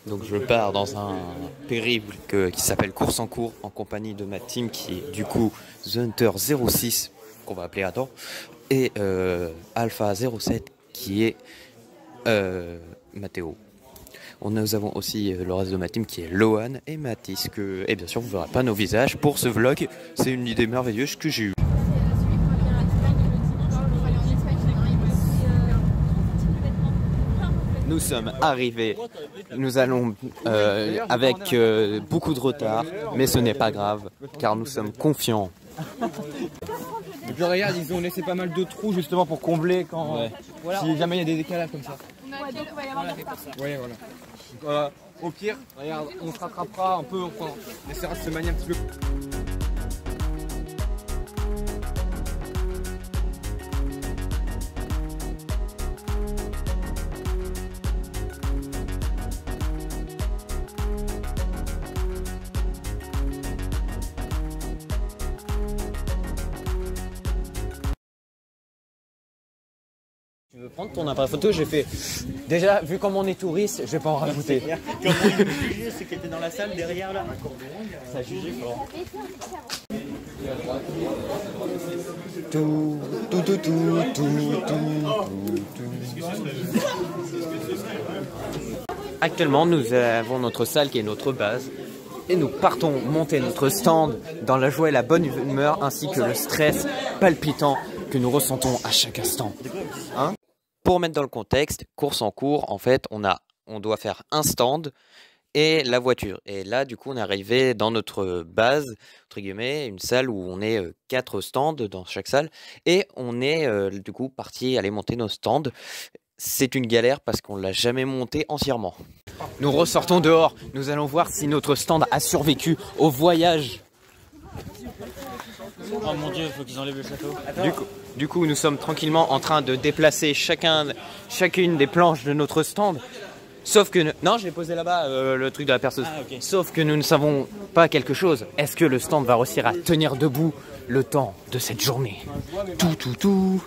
Donc je pars dans un périple qui s'appelle Course en cours en compagnie de ma team qui est du coup The Hunter 06 qu'on va appeler Adam et Alpha 07 qui est Mathéo. Nous avons aussi le reste de ma team qui est Lohan et Mathis et bien sûr vous ne verrez pas nos visages pour ce vlog. C'est une idée merveilleuse que j'ai eue. Nous sommes arrivés, nous allons avec beaucoup de retard, mais ce n'est pas grave, car nous sommes confiants. Et puis regarde, ils ont laissé pas mal de trous justement pour combler quand si jamais il y a des décalages comme ça. Ouais, voilà. Donc, au pire, regarde, on se rattrapera un peu, on essaiera de se manier un petit peu. Tu veux prendre ton appareil photo? J'ai fait. Déjà, vu comme on est touriste, je vais pas en rajouter. Comment ils ont jugé ceux qui étaient dans la salle derrière là? Ça a jugé fort. Tout. Actuellement, nous avons notre salle qui est notre base. Et nous partons monter notre stand dans la joie et la bonne humeur ainsi que le stress palpitant que nous ressentons à chaque instant. Hein? Pour mettre dans le contexte, course en cours, en fait, on doit faire un stand et la voiture. Et là, du coup, on est arrivé dans notre base, entre guillemets, une salle où on est 4 stands dans chaque salle. Et on est, du coup, parti aller monter nos stands. C'est une galère parce qu'on ne l'a jamais monté entièrement. Nous ressortons dehors. Nous allons voir si notre stand a survécu au voyage. Oh mon dieu, il faut qu'ils enlèvent le château. Du coup, nous sommes tranquillement en train de déplacer chacune des planches de notre stand. Sauf que... Non, je l'ai posé là-bas, le truc de la perceuse. Ah, okay. Sauf que nous ne savons pas quelque chose. Est-ce que le stand va réussir à tenir debout le temps de cette journée? Tout.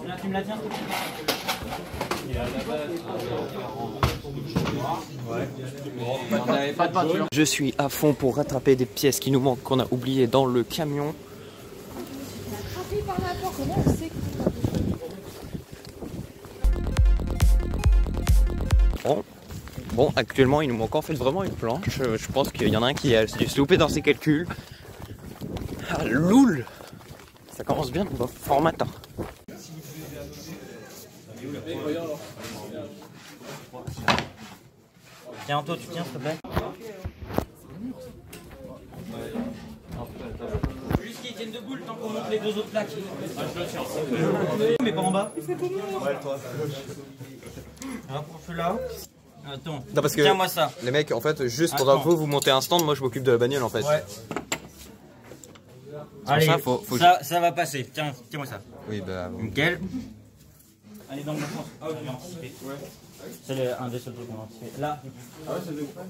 Là, tu me la tiens? Je suis à fond pour rattraper des pièces qui nous manquent, qu'on a oubliées dans le camion. Bon, actuellement il nous manque en fait vraiment une planche. Je pense qu'il y en a un qui a dû se louper dans ses calculs. Ah loul! Ça commence bien dans le fort matin. Tiens Anto, tu tiens s'il te plaît. Juste qu'ils tiennent debout le temps qu'on monte les deux autres plaques. Je le tiens. Mais pas en bas. Ouais, toi. Un pour celui-là. Attends. Non, parce que tiens-moi ça. Les mecs, en fait, juste pour info, vous montez un stand, moi je m'occupe de la bagnole en fait. Ouais. Allez, ça va passer. Tiens-moi ça. Oui, bah. Nickel. Allez, dans le bon sens. Ah, j'ai anticipé. Ouais. C'est un des seuls trucs qu'on a anticipé. Là. Ah ouais, c'est découpé.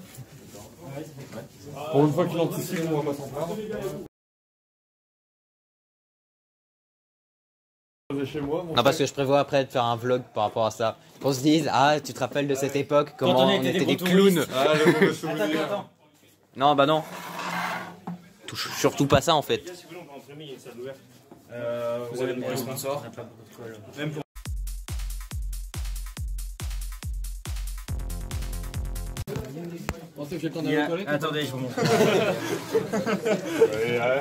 Pour une fois qu'il anticipe, on va pas s'en plaindre. Chez moi, Non, parce que je prévois après de faire un vlog par rapport à ça. Qu'on se dise, ah, tu te rappelles de cette époque, comment on était des clowns. Ah, le mauvais souvenir. Attends. Non, bah non. Touche surtout pas ça en fait. Si vous voulez, on peut imprimer, il y a une salle ouverte. Vous avez le sponsor. Même pour... Attendez, je vous montre.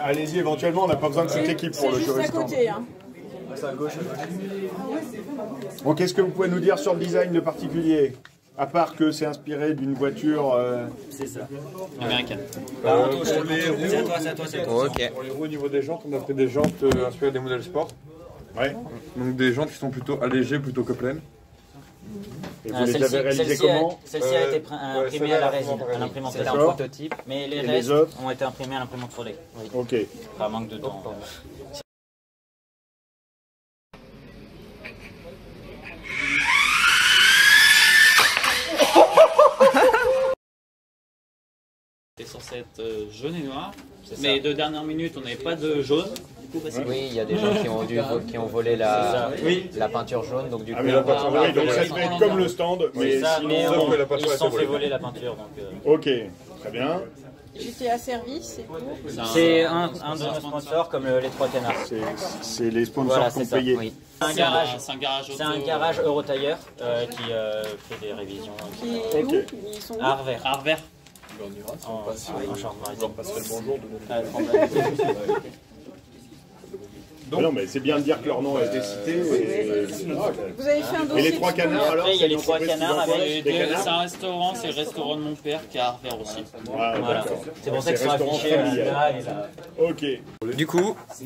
Allez-y, éventuellement, on n'a pas besoin de cette équipe pour le jeu. Juste à côté, hein. Bon, qu'est-ce que vous pouvez nous dire sur le design de particulier? À part que c'est inspiré d'une voiture... C'est ça. Américaine. C'est à toi. Ok. Pour les roues au niveau des jantes, on a pris des jantes inspirées des modèles sport. Ouais. Donc des jantes qui sont plutôt allégées plutôt que pleines. Et vous les avez réalisées comment? Celle-ci a été imprimée à la résine, à l'imprimante. C'était un prototype. Mais les Et restes les autres ont été imprimés à l'imprimante 3D. Oui. Ok. Ça manque de temps. C'était censé être jaune et noir, mais de dernière minute on n'avait pas de jaune, coup passer. Oui, il y a des gens qui ont volé la peinture jaune, donc du coup... Ah mais la peinture jaune, donc ça se met comme le stand, mais Ça, sinon... mais sauf que la peinture ils a se sont été fait volée. voler la peinture. Donc, Ok, très bien. J'étais à service, c'est tout. c'est un de nos sponsors comme les Trois Canards. C'est les sponsors Voilà, qui ont c'est ça. payé. Oui. C'est un garage Eurotailleur qui fait des révisions. Qui Ok. est où? Ils sont où? Arvers. En Charente-Maritime. Ah non mais c'est bien de dire que leur nom a été cité. Vous avez fait un dossier Et les Trois de Canards alors? Après, il y a les c'est Trois une entreprise Canards qui emploie avec des canards. C'est un restaurant, c'est le restaurant de mon père qui est à Arvers aussi. Ah, Voilà. d'accord. C'est pour ça qu'ils sont restaurant affichés familial. là et là. Ok.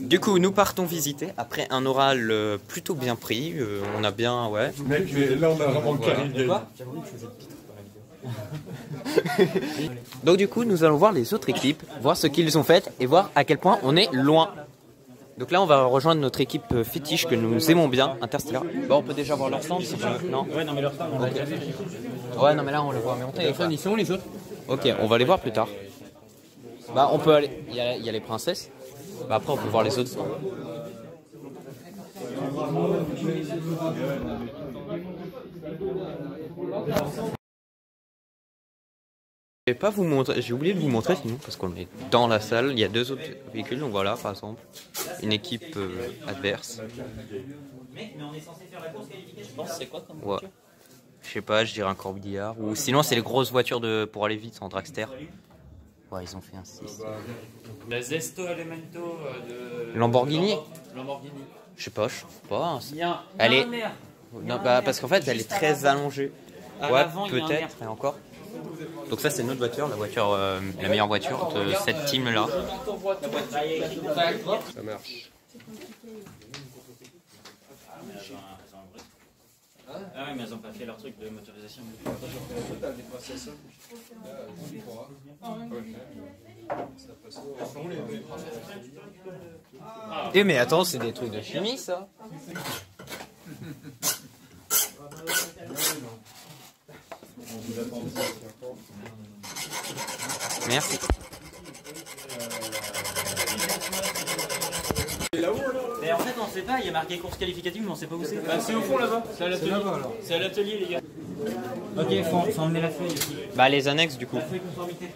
Du coup, nous partons visiter après un oral plutôt bien pris. On a bien, ouais. Mec, là on a vraiment le carré. Donc du coup, nous allons voir les autres équipes, voir ce qu'ils ont fait et voir à quel point on est loin. Donc là, on va rejoindre notre équipe fétiche que nous aimons bien, Interstellar. Bon, on peut déjà voir leur stand si tu veux. Non. Ouais, non, mais leur stand, on l'a déjà fait. Ouais, non, mais là, on les voit mais on téléphone. Ils sont les autres. Ok, on va les voir plus tard. Bah, on peut aller. Il y a les princesses. Bah, après, on peut voir les autres. Je vais pas vous montrer, j'ai oublié de vous montrer sinon parce qu'on est dans la salle, il y a deux autres véhicules, donc voilà par exemple, une équipe adverse. Mais on est censé faire la course qualification. Je pense c'est quoi comme Ouais. Je sais pas, je dirais un corbillard, ou sinon c'est les grosses voitures pour aller vite en dragster. Ouais, ils ont fait un 6. La Zesto Elemento de Lamborghini. Lamborghini. Je sais pas, je trouve pas. Il y a Elle est... un air. Non, bah, parce qu'en fait elle est très allongée. À Ouais, l'avant, il y a un peut-être, air. mais encore. Donc ça c'est notre voiture, la voiture, la meilleure voiture de cette team là. Ça marche. Ah oui, mais elles ont pas fait leur truc de motorisation. Eh mais attends, c'est des trucs de chimie ça. Merci. Mais en fait, on sait pas, il y a marqué course qualificative, mais on sait pas où c'est. C'est au fond là-bas, c'est à l'atelier. C'est à l'atelier les gars. Ok, faut emmener la feuille aussi. Bah les annexes du coup. La feuille conformité.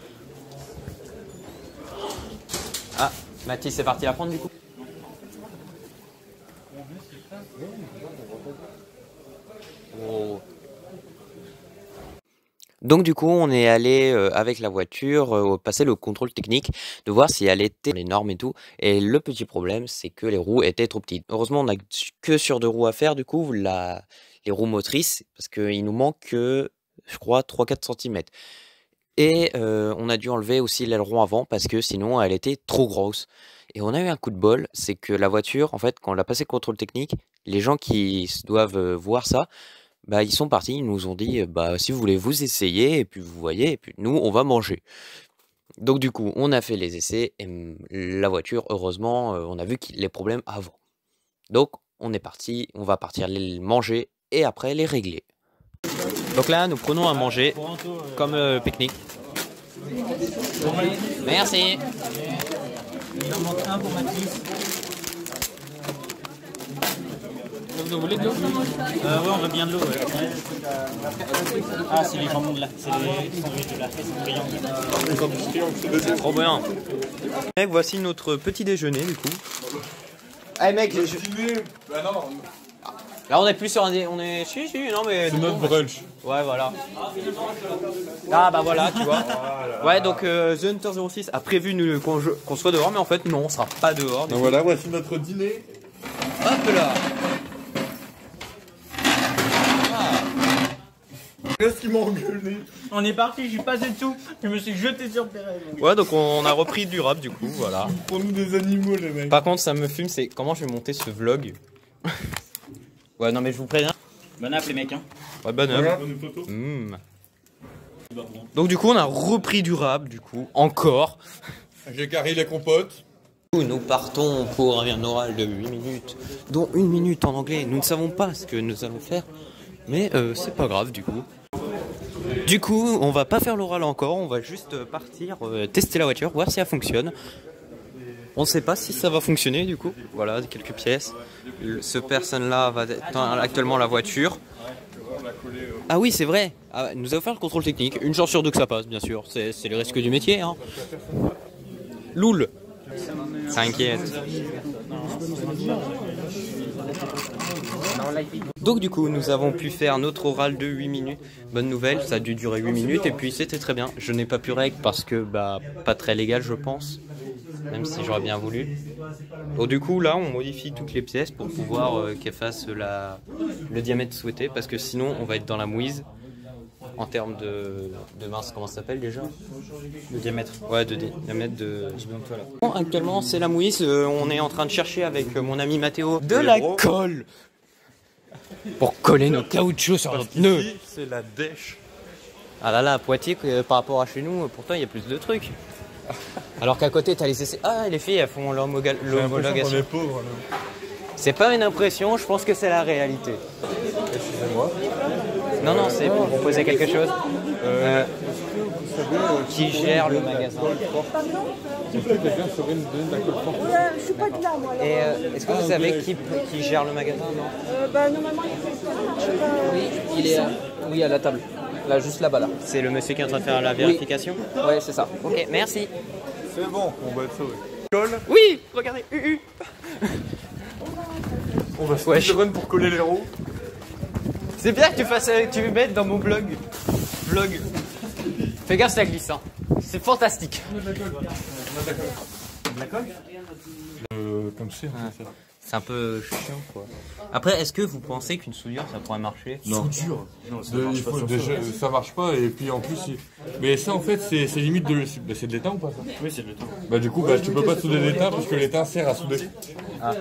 Ah, Mathis c'est parti la prendre du coup. Oh. Donc du coup on est allé avec la voiture passer le contrôle technique de voir si elle était les normes et tout, et le petit problème c'est que les roues étaient trop petites. Heureusement on n'a que sur 2 roues à faire du coup, les roues motrices, parce qu'il nous manque que je crois 3-4 cm. Et on a dû enlever aussi l'aileron avant parce que sinon elle était trop grosse. Et on a eu un coup de bol, c'est que la voiture, en fait, quand on l'a passé contrôle technique, les gens qui doivent voir ça, bah ils sont partis, ils nous ont dit bah si vous voulez vous essayez et puis vous voyez et puis nous on va manger. Donc du coup on a fait les essais et la voiture heureusement on a vu les problèmes avant. Donc on est parti, on va partir les manger et après les régler. Donc là nous prenons à manger comme pique-nique. Merci. Il en manque un pour Mathis. Vous voulez de l'eau? Ouais, on veut bien de l'eau. Ouais. Ah, c'est les jambons de là. C'est les sandwichs de là. C'est brillant. Trop bien. Mec, voici notre petit déjeuner du coup. Hey mec, Bah non, là on est plus sur un on est si non mais c'est notre brunch. ouais voilà. Ah bah voilà, tu vois. Ouais, donc The Hunter 06 a prévu qu'on soit dehors, mais en fait non, on sera pas dehors. Donc voilà, voici notre dîner. Hop là. Qu'est-ce qu'ils m'ont engueulé? On est parti, j'ai pas du tout. Je me suis jeté sur Pérez. Ouais, donc on a repris du rap du coup, voilà. Pour nous des animaux les mecs. Par contre, ça me fume, c'est comment je vais monter ce vlog. Ouais, non mais je vous préviens. Bonne app les mecs hein. Ouais, bonne Voilà, œuvre. une photo. Donc du coup, on a repris du rap du coup, encore. J'ai carré les compotes. Nous partons pour un oral de 8 minutes, dont 1 minute en anglais. Nous ne savons pas ce que nous allons faire, mais c'est pas grave du coup. Du coup, on va pas faire l'oral encore, on va juste partir tester la voiture, voir si elle fonctionne. On ne sait pas si ça va fonctionner du coup. Voilà, quelques pièces. Ce personne-là va être actuellement la voiture. Ah oui, c'est vrai. Ah, nous avons fait le contrôle technique. Une chance sur deux que ça passe, bien sûr. C'est le risque du métier. Hein. Loul. T'inquiète. Donc du coup, nous avons pu faire notre oral de 8 minutes. Bonne nouvelle, ça a dû durer 8 minutes et puis c'était très bien. Je n'ai pas pu règle parce que, pas très légal, je pense. Même si j'aurais bien voulu. Donc du coup, là, on modifie toutes les pièces pour pouvoir qu'elles fassent le diamètre souhaité. Parce que sinon, on va être dans la mouise. En termes de mince, comment ça s'appelle déjà? De diamètre. Ouais, de diamètre de... Bon, actuellement, c'est la mouise. On est en train de chercher avec mon ami Mathéo de la colle. Pour coller nos caoutchoucs sur notre pneu. C'est la dèche. Ah là là, à Poitiers, par rapport à chez nous, pourtant il y a plus de trucs. Alors qu'à côté, t'as les essais. Ah, les filles, elles font l'homologation. On est pauvres. C'est pas une impression, je pense que c'est la réalité. Excusez-moi. Non, non, c'est pour vous poser quelque chose. Qui gère le magasin? Je suis pas de là, moi. Et est-ce que vous savez qui gère le magasin? Non. Normalement, il fait ça. Je sais pas. Oui, il est oui, à la table. Là, juste là-bas, là. C'est le monsieur qui est en train de faire la vérification? Oui. Ouais, c'est ça. Ok, merci. C'est bon, on va être sauvé. Oui, regardez, On va se run pour coller les roues. C'est bien que tu mettes dans mon blog. Fais gaffe, ça glisse. Hein. C'est fantastique. De la colle comme c'est. C'est un peu chiant, quoi. Après, est-ce que vous pensez qu'une soudure, ça pourrait marcher? Non. Soudure? Non, ça marche pas. Déjà, ça marche pas, et puis en plus... Mais ça, en fait, c'est limite de... c'est de l'étain ou pas, ça? Oui, c'est de l'étain. Bah du coup, tu peux pas souder l'étain, parce que l'étain sert à souder. Ah.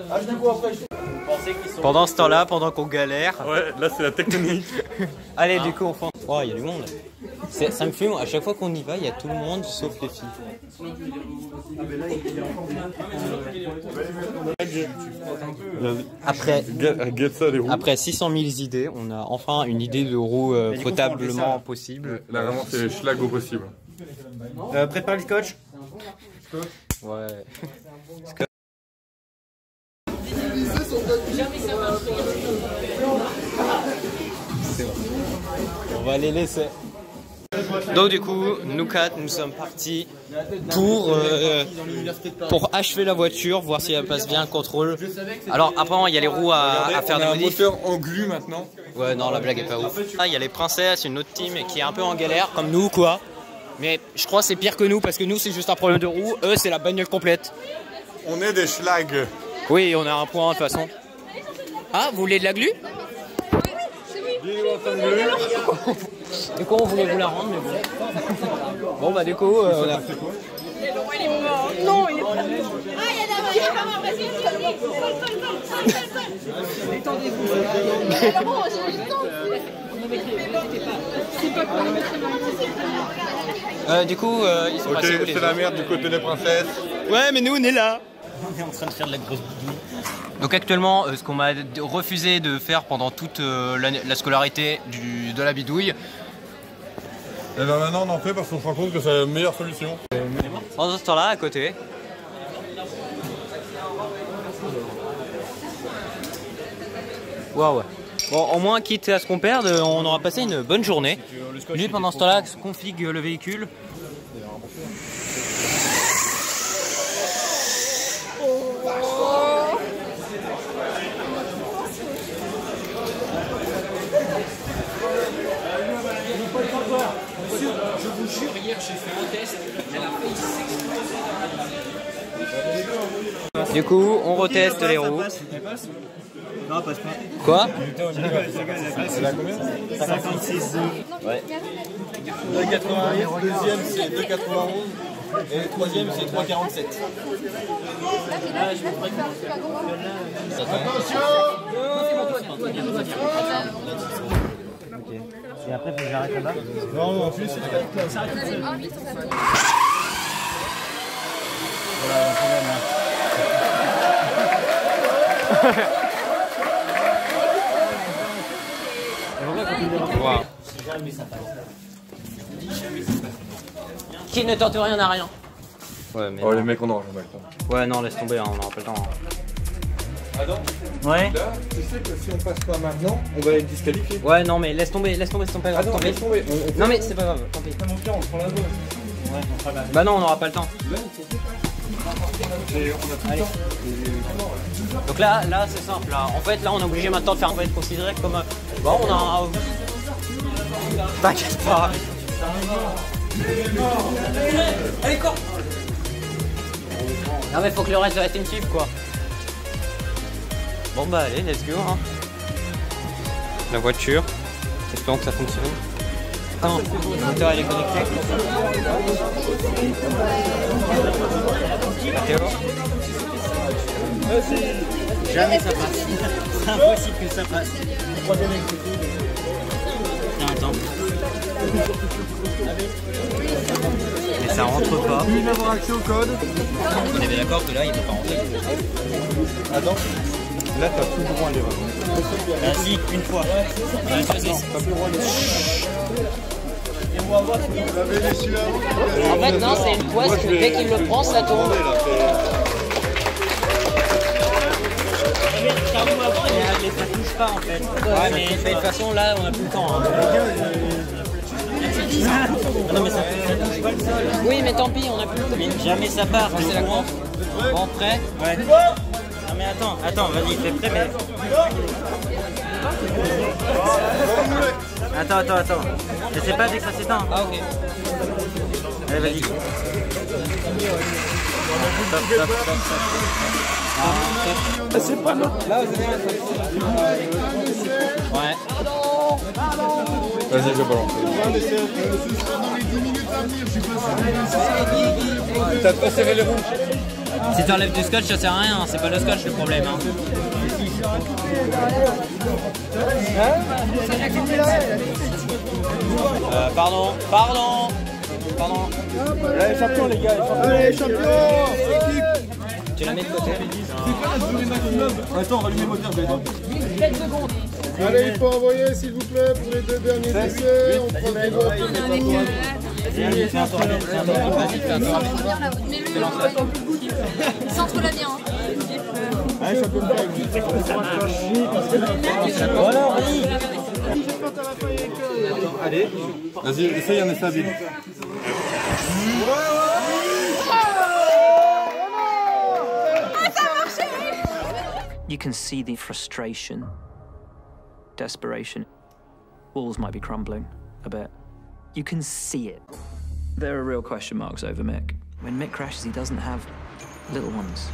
Pendant ce temps-là, pendant qu'on galère... Ouais, là, c'est la technique. Allez, du coup, on fait... Oh, il y a du monde. Ça me fume, à chaque fois qu'on y va, il y a tout le monde, sauf les filles. Après 600 000 idées, on a enfin une idée de roue potablement possible. Là, vraiment, c'est schlag au possible. Prépare le scotch. Ouais. On va les laisser. Donc du coup, nous quatre, nous sommes partis pour achever la voiture, voir si elle passe bien le contrôle. Alors apparemment il y a les roues à faire des modifs. Moteur en glu maintenant. Ouais, non, la blague est pas ouf. Ah, il y a les princesses, une autre team qui est un peu en galère, comme nous quoi. Mais je crois que c'est pire que nous, parce que nous c'est juste un problème de roue, eux c'est la bagnole complète. On est des schlags. Oui, on a un point de toute façon. Ah, vous voulez de la glu? Du coup, on voulait vous la rendre, mais bon. Bon, bah, du coup, on a. Non, il est pas. Ah, il est pas mort, vas-y, Du coup, ils sont Ok, passés où, les c'est la autres? merde du côté des princesses. Ouais, mais nous, on est là. On est en train de faire de la grosse bidouille. Donc actuellement, ce qu'on m'a refusé de faire pendant toute la scolarité de la bidouille. Et ben maintenant on en fait parce qu'on se rend compte que c'est la meilleure solution. En ce temps-là, à côté. Waouh. Bon, au moins, quitte à ce qu'on perde, on aura passé une bonne journée. Lui, pendant ce temps-là, config le véhicule. Je vous jure, hier j'ai fait un test, elle a failli s'exploser. Du coup, on reteste les roues. Elle passe? Non, elle passe pas. Quoi? Elle a combien? 56. Ouais. 2,81, deuxième c'est 2,91 et le troisième c'est 3,47. Et après, faut que j'arrête là-bas? Non, non, en plus c'est voilà, un problème. Wow. Qui ne tente rien n'a rien. Ouais, mais Oh, non. les mecs, on n'aura jamais le temps. Ouais, non, laisse tomber, hein, on n'aura pas le temps. Hein. Adam, Ouais. là, tu sais que si on passe pas maintenant, on va être disqualifié. Ouais, non, mais laisse tomber, c'est pas grave. Attends, Tant pis. laisse tomber. Non, mais c'est pas grave, tant pis. Mon pire, on prend la voie. Ouais, on fera la. Bah non, on n'aura pas le temps. Allez. Donc là c'est simple. Là. En fait, là, on est obligé maintenant de faire un peu être considéré comme. Bon, on a. T'inquiète pas. Allez, cours. Non, mais faut que le reste de la team suive, quoi. Bon, bah, allez, let's go. Hein. La voiture. Espérons que ça fonctionne. Non, le moteur, il est connecté. Théo. Jamais ça passe. C'est impossible que ça passe. Tiens, attends. Mais ça rentre pas. Il va avoir accès au code. On est bien d'accord que là, il peut pas rentrer. Attends. Là, t'as plus le droit à l'erreur. Ah si, une fois. Ouais, T'as plus le droit à l'erreur. en fait, non, c'est une poisse que dès qu'il le prend, ça tourne. Mais ça touche pas en fait. Ouais, mais de toute façon, là, on a plus le temps. Hein. Non, mais ça touche pas le sol. Oui, mais tant pis, on a plus le temps. Jamais ça part, c'est la compte. Bon, prêt? Ouais. Non, mais attends, vas-y, fais prêt, mais. Attends. Je sais pas dès que ça s'éteint. Ah, ok. Allez, vas-y. Stop. C'est pas là. Là, vous avez ouais. Vas-y, je vais balancer. T'as pas serré les roues. Si t'enlèves du scotch, ça sert à rien, c'est pas le scotch le problème. Hein. Pardon. Allez, champion, les gars. Allez, champion. Tu la mets de côté. C'est quoi la durée maximum? Attends, on va allumer le moteur, je vais attendre. 7 secondes. Allez, il faut envoyer, s'il vous plaît, pour les 2 derniers essais. On prend des votes. Vas-y, fais un tour. Vas-y, fais un tour. Centre la bien. Allez, champion de Voilà, vas-y. Allez. Vas-y, essaye un essai habile. You can see the frustration, desperation. Walls might be crumbling a bit. You can see it. There are real question marks over Mick. When Mick crashes, he doesn't have little ones.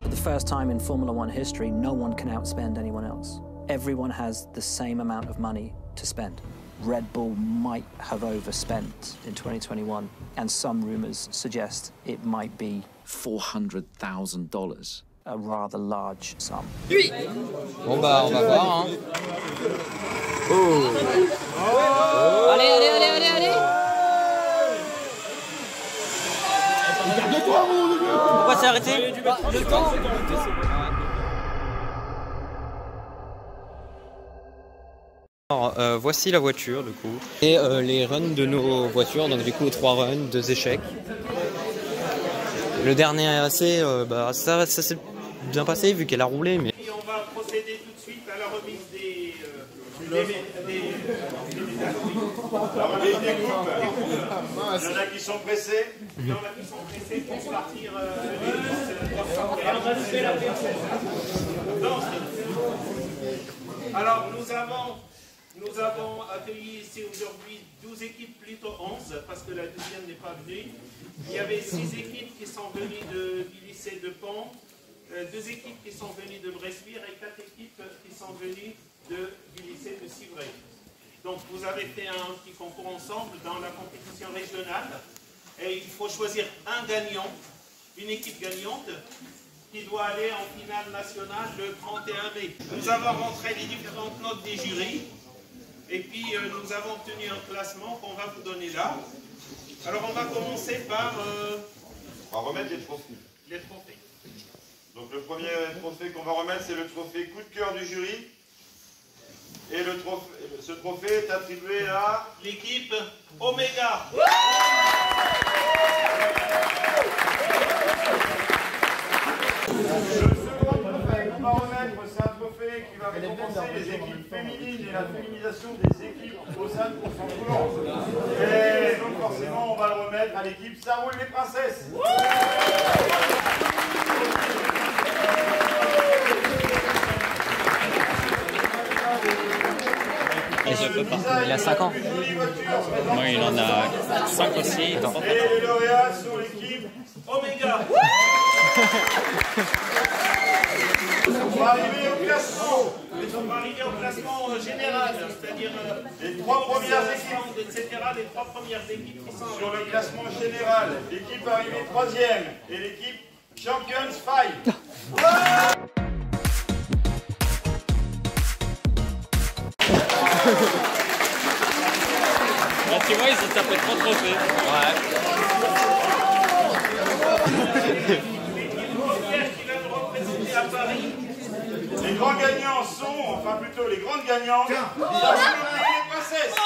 For the first time in Formula One history, no one can outspend anyone else. Everyone has the same amount of money to spend. Red Bull might have overspent in 2021, and some rumors suggest it might be $400,000, a rather large sum. Bon bah, on va voir. Hein. Oh. Allez. Pourquoi c'est arrêté? Le temps. Alors, voici la voiture du coup et les runs de nos voitures, donc du coup 3 runs, 2 échecs. Le dernier essai, ça s'est bien passé vu qu'elle a roulé, mais... Et on va procéder tout de suite à la remise des groupes. Il y en a qui sont pressés, pour partir. Alors nous avons accueilli ici aujourd'hui 12 équipes, plutôt 11, parce que la 12e n'est pas venue. Il y avait 6 équipes qui sont venues du lycée de Pont, 2 équipes qui sont venues de Bressuire et 4 équipes qui sont venues du lycée de Civray. Donc vous avez fait un petit concours ensemble dans la compétition régionale et il faut choisir un gagnant, une équipe gagnante qui doit aller en finale nationale le 31 mai. Nous avons rentré les différentes notes des jurys et puis nous avons obtenu un classement qu'on va vous donner là. Alors on va commencer par... On va remettre les trophées. Les trophées. Donc le premier premier trophée qu'on va remettre, c'est le trophée coup de cœur du jury. Et ce trophée est attribué à l'équipe Omega. Le second trophée qu'on va remettre, c'est un trophée qui va récompenser les équipes féminines et la féminisation des équipes au sein de Consentour. Et donc forcément, on va le remettre à l'équipe Ça roule les princesses. Il a 5 ans. Moi, il en a 5 aussi. Et les lauréats sont l'équipe Omega. On va arriver au classement. On va arriver au classement général, c'est-à-dire les 3 premières équipes, etc. Les 3 premières équipes qui sont sur le classement général. L'équipe arrivée 3e et l'équipe Champions 5. Là, tu vois, ils ont tapé 3 trophées. Les grands gagnants sont, enfin plutôt les grandes gagnantes, Ça roule les princesses.